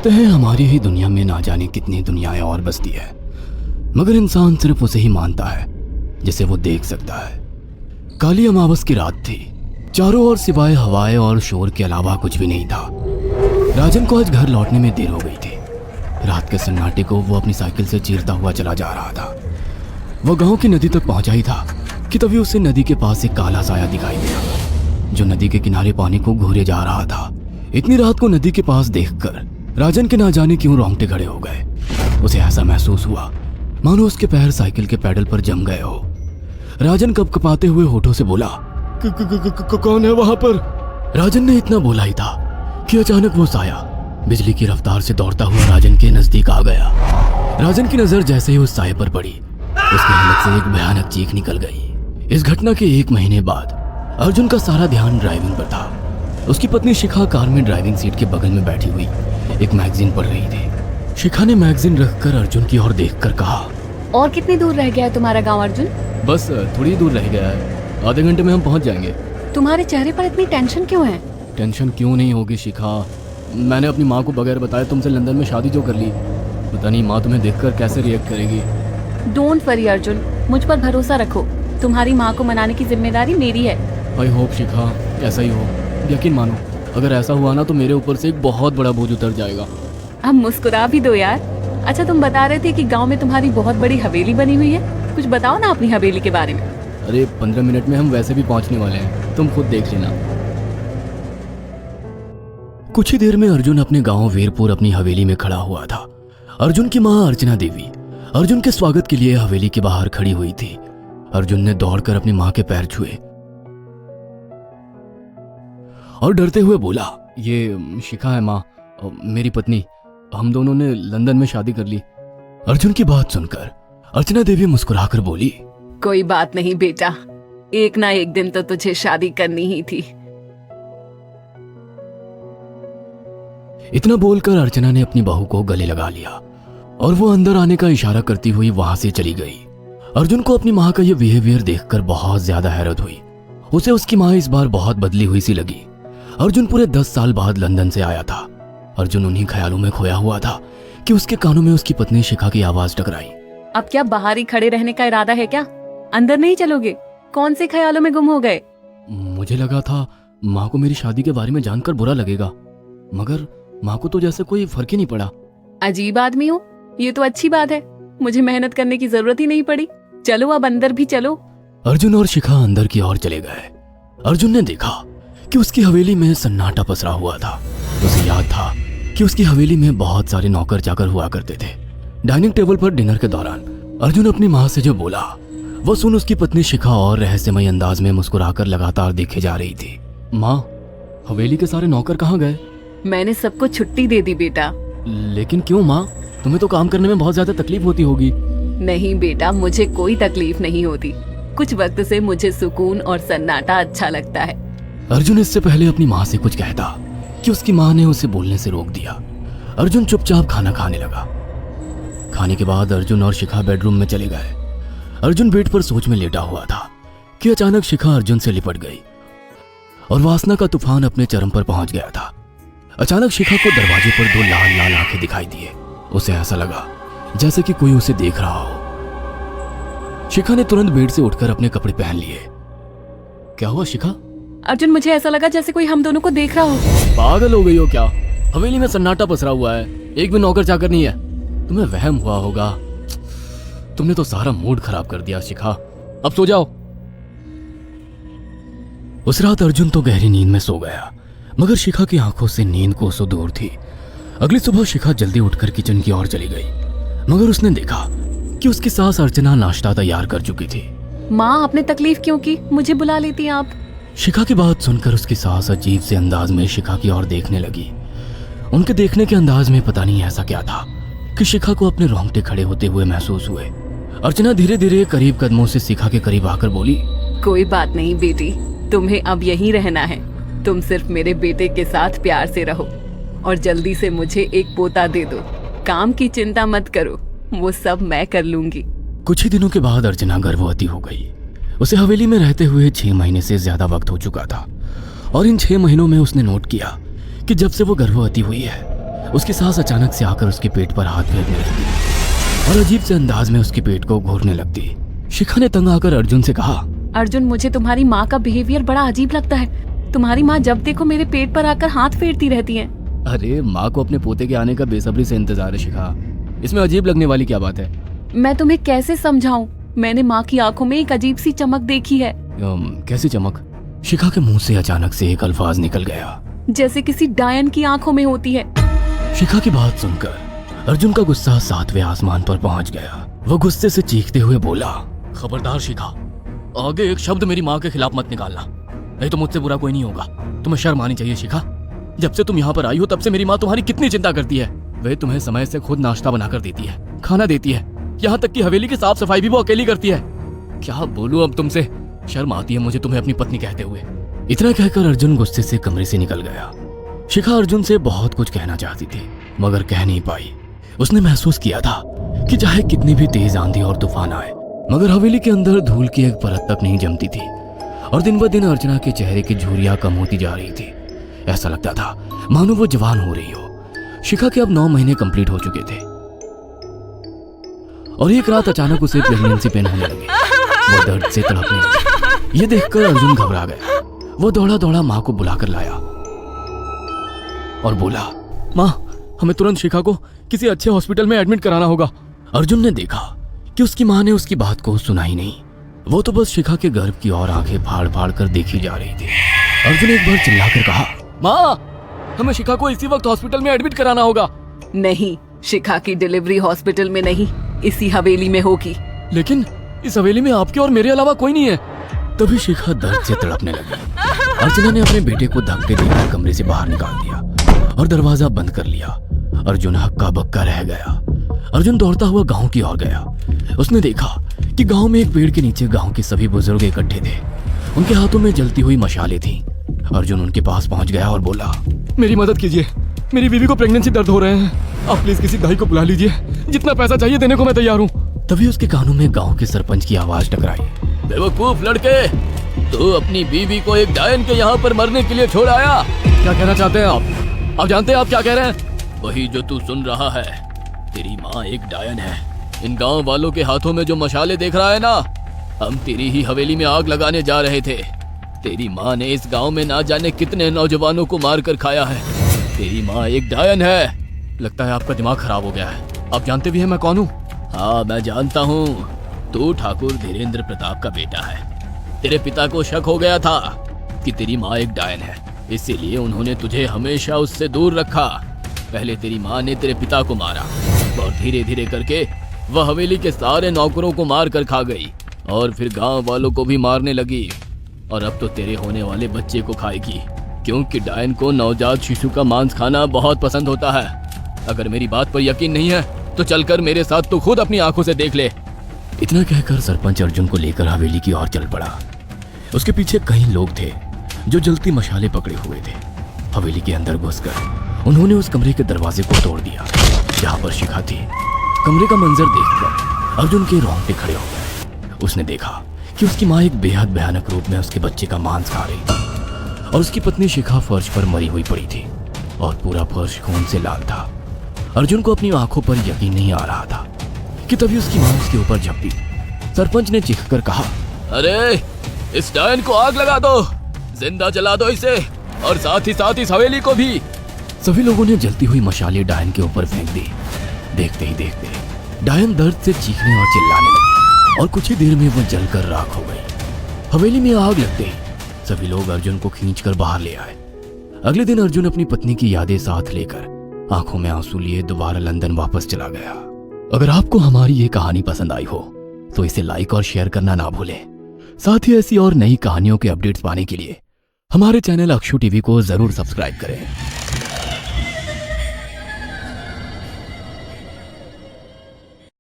कहते हैं हमारी ही दुनिया में ना जाने कितनी दुनियाएं और बसती है, मगर इंसान सिर्फ उसे ही मानता है जिसे वो देख सकता है। काली अमावस की रात थी। चारों ओर सिवाय हवाएं और शोर के अलावा कुछ भी नहीं था। राजन को आज घर लौटने में देर हो गई थी। रात के सन्नाटे को वो अपनी साइकिल से चीरता हुआ चला जा रहा था। वो गांव की नदी तक पहुंचा ही था कि तभी उसे नदी के पास एक काला साया दिखाई दिया जो नदी के किनारे पानी को घूरे जा रहा था। इतनी रात को नदी के पास देखकर राजन के ना जाने क्यों रोंगटे खड़े हो गए। उसे ऐसा महसूस हुआ मानो उसके पैर साइकिल के पैडल पर जम गए हो। राजन कपकपाते हुए होठों से बोला, कौन है वहां पर? राजन ने इतना बोला ही था कि अचानक वो साया बिजली की रफ्तार से दौड़ता हुआ राजन के नजदीक आ गया। राजन की नजर जैसे ही उस साये पर पड़ी, उसके हलक से एक भयानक चीख निकल गई। इस घटना के 1 महीने बाद अर्जुन का सारा ध्यान ड्राइविंग पर था। उसकी पत्नी शिखा कार में ड्राइविंग सीट के बगल में बैठी हुई एक मैगजीन पढ़ रही थी। शिखा ने मैगजीन रखकर अर्जुन की ओर देखकर कहा, और कितनी दूर रह गया है तुम्हारा गांव अर्जुन? बस थोड़ी दूर रह गया है, आधे घंटे में हम पहुंच जाएंगे। तुम्हारे चेहरे पर इतनी टेंशन क्यों है? टेंशन क्यों नहीं होगी शिखा, मैंने अपनी माँ को बगैर बताए तुमसे लंदन में शादी जो कर ली। पता नहीं माँ तुम्हें देखकर कैसे रिएक्ट करेगी। डोंट वरी अर्जुन, मुझ पर भरोसा रखो। तुम्हारी माँ को मनाने की जिम्मेदारी मेरी है। आई होप शिखा ऐसा ही हो। यकीन मानो अगर ऐसा हुआ ना तो मेरे ऊपर से एक बहुत बड़ा बोझ उतर जाएगा। अब मुस्कुरा भी दो यार। अच्छा, तुम बता रहे थे कि गांव में तुम्हारी बहुत बड़ी हवेली बनी हुई है। कुछ बताओ ना अपनी हवेली के बारे में। अरे 15 मिनट में हम वैसे भी पहुंचने वाले हैं, तुम खुद देख लेना। कुछ ही देर में अर्जुन अपने गांव वीरपुर अपनी हवेली में खड़ा हुआ था। अर्जुन की मां अर्चना देवी अर्जुन के स्वागत के लिए हवेली के बाहर खड़ी हुई थी। अर्जुन ने दौड़कर अपनी मां के पैर छुए और डरते हुए बोला, ये शिखा है माँ, मेरी पत्नी। हम दोनों ने लंदन में शादी कर ली। अर्जुन की बात सुनकर अर्चना देवी मुस्कुराकर बोली, कोई बात नहीं बेटा, एक ना एक दिन तो तुझे शादी करनी ही थी। इतना बोलकर अर्चना ने अपनी बहू को गले लगा लिया और वो अंदर आने का इशारा करती हुई वहां से चली गई। अर्जुन को अपनी माँ का ये बिहेवियर देखकर बहुत ज्यादा हैरत हुई। उसे उसकी माँ इस बार बहुत बदली हुई सी लगी। अर्जुन पूरे 10 साल बाद लंदन से आया था। अर्जुन उन्हीं ख्यालों में खोया हुआ था कि उसके कानों में उसकी पत्नी शिखा की आवाज टकराई। अब क्या बाहर ही खड़े रहने का इरादा है क्या? अंदर नहीं चलोगे? कौन से ख्यालों में गुम हो गए? मुझे लगा था माँ को मेरी शादी के बारे में जानकर बुरा लगेगा, मगर माँ को तो जैसे कोई फर्क ही नहीं पड़ा। अजीब आदमी हो, ये तो अच्छी बात है। मुझे मेहनत करने की जरूरत ही नहीं पड़ी। चलो अब अंदर भी चलो। अर्जुन और शिखा अंदर की ओर चले गए। अर्जुन ने देखा कि उसकी हवेली में सन्नाटा पसरा हुआ था। उसे याद था कि उसकी हवेली में बहुत सारे नौकर चाकर हुआ करते थे। डाइनिंग टेबल पर डिनर के दौरान अर्जुन अपनी माँ से जो बोला वो सुन उसकी पत्नी शिखा और रहस्यमय अंदाज में मुस्कुराकर लगातार देखे जा रही थी। माँ, हवेली के सारे नौकर कहाँ गए? मैंने सबको छुट्टी दे दी बेटा। लेकिन क्यों माँ, तुम्हें तो काम करने में बहुत ज्यादा तकलीफ होती होगी। नहीं बेटा, मुझे कोई तकलीफ नहीं होती। कुछ वक्त से मुझे सुकून और सन्नाटा अच्छा लगता है। अर्जुन इससे पहले अपनी माँ से कुछ कहता कि उसकी माँ ने उसे बोलने से रोक दिया। अर्जुन चुपचाप खाना खाने लगा। खाने के बाद अर्जुन और शिखा बेडरूम में चले गए। अर्जुन बेड पर सोच में लेटा हुआ था कि अचानक शिखा अर्जुन से लिपट गई और वासना का तूफान अपने चरम पर पहुंच गया था। अचानक शिखा को दरवाजे पर 2 लाल लाल आंखें दिखाई दिए। उसे ऐसा लगा जैसे कि कोई उसे देख रहा हो। शिखा ने तुरंत बेड से उठकर अपने कपड़े पहन लिए। क्या हुआ शिखा? अर्जुन, मुझे ऐसा लगा जैसे कोई हम दोनों को देख रहा हो। पागल हो गई हो क्या? हवेली में सन्नाटा पसरा हुआ है, एक भी नौकर चाकर नहीं है। तुम्हें वहम हुआ होगा। तुमने तो सारा मूड खराब कर दिया शिखा, अब सो जाओ। उस रात अर्जुन तो गहरी नींद में सो गया, मगर शिखा की आंखों से नींद कोसों दूर थी। अगली सुबह शिखा जल्दी उठकर किचन की ओर चली गई, मगर उसने देखा कि उसकी सास अर्चना नाश्ता तैयार कर चुकी थी। माँ, आपने तकलीफ क्यों की? मुझे बुला लेती आप। शिखा की बात सुनकर उसकी सास अजीब से अंदाज में शिखा की ओर देखने लगी। उनके देखने के अंदाज में पता नहीं ऐसा क्या था कि शिखा को अपने रोंगटे खड़े होते हुए महसूस हुए। अर्चना धीरे धीरे करीब कदमों से शिखा के करीब आकर बोली, कोई बात नहीं बेटी, तुम्हें अब यहीं रहना है। तुम सिर्फ मेरे बेटे के साथ प्यार से रहो और जल्दी से मुझे एक पोता दे दो। काम की चिंता मत करो, वो सब मैं कर लूंगी। कुछ ही दिनों के बाद अर्चना गर्भवती हो गई। उसे हवेली में रहते हुए 6 महीने से ज्यादा वक्त हो चुका था और इन 6 महीनों में उसने नोट किया कि जब से वो गर्भवती हुई है उसकी सांस अचानक से आकर उसके पेट पर हाथ फेरने लगती और अजीब से अंदाज में उसके पेट को घूरने लगती। शिखा ने तंग आकर अर्जुन से कहा, अर्जुन, मुझे तुम्हारी माँ का बिहेवियर बड़ा अजीब लगता है। तुम्हारी माँ जब देखो मेरे पेट पर आकर हाथ फेरती रहती है। अरे माँ को अपने पोते के आने का बेसब्री से इंतजार है शिखा, इसमें अजीब लगने वाली क्या बात है? मैं तुम्हें कैसे समझाऊं? मैंने माँ की आंखों में एक अजीब सी चमक देखी है। कैसी चमक? शिखा के मुंह से अचानक से एक अल्फाज निकल गया, जैसे किसी डायन की आंखों में होती है। शिखा की बात सुनकर अर्जुन का गुस्सा 7वें आसमान पर पहुंच गया। वो गुस्से से चीखते हुए बोला, खबरदार शिखा, आगे एक शब्द मेरी माँ के खिलाफ मत निकालना, नहीं तो मुझसे बुरा कोई नहीं होगा। तुम्हें शर्म आनी चाहिए शिखा। जब से तुम यहाँ पर आई हो तब से मेरी माँ तुम्हारी कितनी चिंता करती है। वह तुम्हें समय से खुद नाश्ता बनाकर देती है, खाना देती है, यहाँ तक कि हवेली की साफ सफाई भी वो अकेली करती है। क्या बोलूं अब तुमसे, शर्म आती है मुझे तुम्हें अपनी पत्नी कहते हुए। इतना कहकर अर्जुन गुस्से से कमरे से निकल गया। शिखा अर्जुन से बहुत कुछ कहना चाहती थी मगर कह नहीं पाई। उसने महसूस किया था कि चाहे कितनी भी तेज आंधी और तूफान आए मगर हवेली के अंदर धूल की एक परत तक नहीं जमती थी और दिन ब दिन अर्चना के चेहरे की झुर्रियां कम होती जा रही थी। ऐसा लगता था मानो वो जवान हो रही हो। शिखा के अब 9 महीने कंप्लीट हो चुके थे और एक रात अचानक उसे प्रेगनेंसी पेन होने लगे। वो दर्द से तड़पने लगी। ये देखकर अर्जुन घबरा गया। वो दौड़ा दौड़ा माँ को बुलाकर लाया और बोला, माँ, हमें तुरंत शिखा को किसी अच्छे हॉस्पिटल में एडमिट कराना होगा। अर्जुन ने देखा कि उसकी माँ ने उसकी बात को सुना ही नहीं। वो तो बस शिखा के गर्भ की ओर आंखें फाड़ फाड़ कर देखी जा रही थी। अर्जुन एक बार चिल्लाकर कहा, माँ, हमें शिखा को इसी वक्त हॉस्पिटल में एडमिट कराना होगा। नहीं, शिखा की डिलीवरी हॉस्पिटल में नहीं, इसी हवेली में होगी। लेकिन इस हवेली में आपके और मेरे अलावा कोई नहीं है। तभी शिखा दर्द से तड़पने लगी। अर्चना ने अपने बेटे को धक्के देकर कमरे से बाहर निकाल दिया और दरवाजा बंद कर लिया। अर्जुन हक्का बक्का रह गया। अर्जुन दौड़ता हुआ गांव की ओर गया। उसने देखा कि गांव में एक पेड़ के नीचे गांव के सभी बुजुर्ग इकट्ठे थे। उनके हाथों में जलती हुई मशालें थीं। अर्जुन उनके पास पहुंच गया और बोला, मेरी मदद कीजिए, मेरी बीवी को प्रेगनेंसी दर्द हो रहे हैं। आप प्लीज किसी दाई को बुला लीजिए, जितना पैसा चाहिए देने को मैं तैयार हूँ। तभी उसके कानों में गांव के सरपंच की आवाज टकराई, बेवकूफ लड़के, तू अपनी बीवी को एक डायन के यहाँ पर मरने के लिए छोड़ आया। क्या कहना चाहते हैं आप? आप जानते हैं आप क्या कह रहे हैं? वही जो तू सुन रहा है। तेरी माँ एक डायन है। इन गांव वालों के हाथों में जो मशाले देख रहा है ना, हम तेरी ही हवेली में आग लगाने जा रहे थे। तेरी माँ ने इस गांव में ना जाने कितने नौजवानों को मार कर खाया है। तेरी माँ एक डायन है। लगता है आपका दिमाग खराब हो गया है। आप जानते भी हैं मैं कौन हूँ? हाँ, मैं जानता हूँ। तू ठाकुर धीरेन्द्र प्रताप का बेटा है। तेरे पिता को शक हो गया था कि तेरी माँ एक डायन है, इसीलिए उन्होंने तुझे हमेशा उससे दूर रखा। पहले तेरी माँ ने तेरे पिता को मारा और धीरे धीरे करके वह हवेली के सारे नौकरों को मार कर खा गई और फिर गांव वालों को भी मारने लगी। और अब तो तेरे होने वाले बच्चे को खाएगी, क्योंकि डायन को नवजात शिशु का मांस खाना बहुत पसंद होता है। अगर मेरी बात पर यकीन नहीं है तो चलकर मेरे साथ तू खुद अपनी आंखों से देख ले। इतना कहकर सरपंच अर्जुन को लेकर हवेली की ओर चल पड़ा। उसके पीछे कई लोग थे जो जलती मशाले पकड़े हुए थे। हवेली के अंदर घुसकर उन्होंने उस कमरे के दरवाजे को तोड़ दिया जहाँ पर शिखा थी। कमरे का मंजर देखकर अर्जुन के रोंगटे खड़े हो गए। उसने देखा कि उसकी माँ एक बेहद भयानक रूप में उसके बच्चे का मांस खा रही थी और उसकी पत्नी शिखा फर्श पर मरी हुई पड़ी थी और पूरा फर्श खून से लाल था। अर्जुन को अपनी आंखों पर यकीन नहीं आ रहा था कि तभी उसकी माँ उसके ऊपर झपटी। सरपंच ने चीखकर कहा, अरे इस डायन को आग लगा दो, जिंदा जला दो इसे और साथ ही साथ इस हवेली को भी। सभी लोगों ने जलती हुई मशालें डायन के ऊपर फेंक दी। देखते ही देखते डायन दर्द से चीखने और चिल्लाने लगी और कुछ ही देर में वो जलकर राख हो गई। हवेली में आग लगते ही सभी लोग अर्जुन को खींचकर बाहर ले आए। अगले दिन अर्जुन अपनी पत्नी की यादें साथ लेकर आंखों में आंसू लिए दोबारा लंदन वापस चला गया। अगर आपको हमारी ये कहानी पसंद आई हो तो इसे लाइक और शेयर करना ना भूलें। साथ ही ऐसी और नई कहानियों के अपडेट्स पाने के लिए हमारे चैनल अक्षु टीवी को जरूर सब्सक्राइब करें।